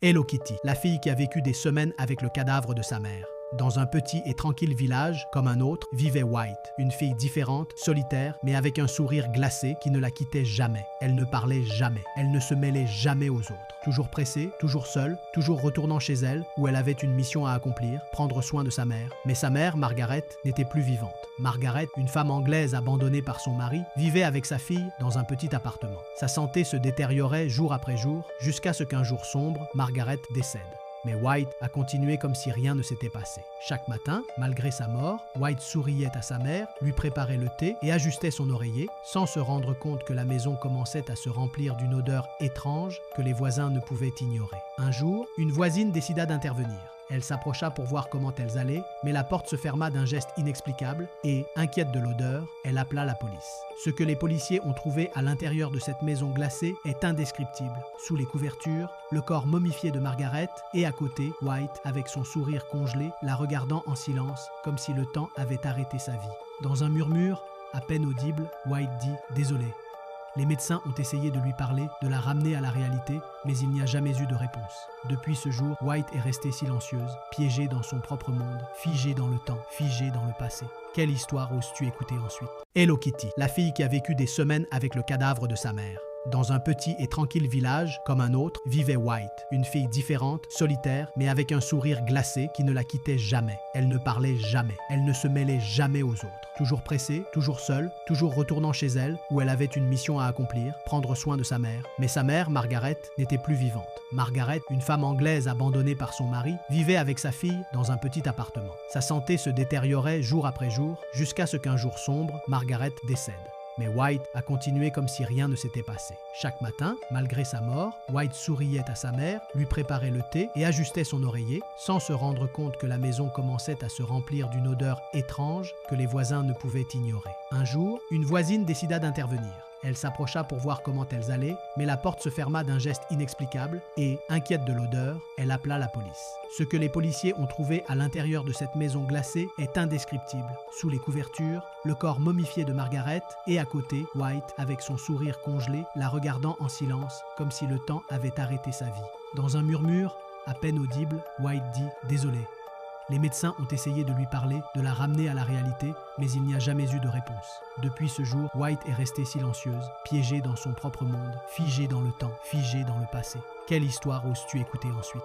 Hello Kitty, la fille qui a vécu des semaines avec le cadavre de sa mère. Dans un petit et tranquille village, comme un autre, vivait White, une fille différente, solitaire, mais avec un sourire glacé qui ne la quittait jamais. Elle ne parlait jamais, elle ne se mêlait jamais aux autres. Toujours pressée, toujours seule, toujours retournant chez elle, où elle avait une mission à accomplir, prendre soin de sa mère. Mais sa mère, Margaret, n'était plus vivante. Margaret, une femme anglaise abandonnée par son mari, vivait avec sa fille dans un petit appartement. Sa santé se détériorait jour après jour, jusqu'à ce qu'un jour sombre, Margaret décède. Mais White a continué comme si rien ne s'était passé. Chaque matin, malgré sa mort, White souriait à sa mère, lui préparait le thé et ajustait son oreiller, sans se rendre compte que la maison commençait à se remplir d'une odeur étrange que les voisins ne pouvaient ignorer. Un jour, une voisine décida d'intervenir. Elle s'approcha pour voir comment elles allaient, mais la porte se ferma d'un geste inexplicable et, inquiète de l'odeur, elle appela la police. Ce que les policiers ont trouvé à l'intérieur de cette maison glacée est indescriptible. Sous les couvertures, le corps momifié de Margaret et à côté, White, avec son sourire congelé, la regardant en silence, comme si le temps avait arrêté sa vie. Dans un murmure, à peine audible, White dit « Désolé ». Les médecins ont essayé de lui parler, de la ramener à la réalité, mais il n'y a jamais eu de réponse. Depuis ce jour, White est restée silencieuse, piégée dans son propre monde, figée dans le temps, figée dans le passé. Quelle histoire oses-tu écouter ensuite? Hello Kitty, la fille qui a vécu des semaines avec le cadavre de sa mère. Dans un petit et tranquille village, comme un autre, vivait White, une fille différente, solitaire, mais avec un sourire glacé qui ne la quittait jamais. Elle ne parlait jamais, elle ne se mêlait jamais aux autres. Toujours pressée, toujours seule, toujours retournant chez elle, où elle avait une mission à accomplir, prendre soin de sa mère. Mais sa mère, Margaret, n'était plus vivante. Margaret, une femme anglaise abandonnée par son mari, vivait avec sa fille dans un petit appartement. Sa santé se détériorait jour après jour, jusqu'à ce qu'un jour sombre, Margaret décède. Mais White a continué comme si rien ne s'était passé. Chaque matin, malgré sa mort, White souriait à sa mère, lui préparait le thé et ajustait son oreiller, sans se rendre compte que la maison commençait à se remplir d'une odeur étrange que les voisins ne pouvaient ignorer. Un jour, une voisine décida d'intervenir. Elle s'approcha pour voir comment elles allaient, mais la porte se ferma d'un geste inexplicable et, inquiète de l'odeur, elle appela la police. Ce que les policiers ont trouvé à l'intérieur de cette maison glacée est indescriptible. Sous les couvertures, le corps momifié de Margaret et à côté, White, avec son sourire congelé, la regardant en silence, comme si le temps avait arrêté sa vie. Dans un murmure, à peine audible, White dit « Désolé ». Les médecins ont essayé de lui parler, de la ramener à la réalité, mais il n'y a jamais eu de réponse. Depuis ce jour, White est restée silencieuse, piégée dans son propre monde, figée dans le temps, figée dans le passé. Quelle histoire oses-tu écouter ensuite?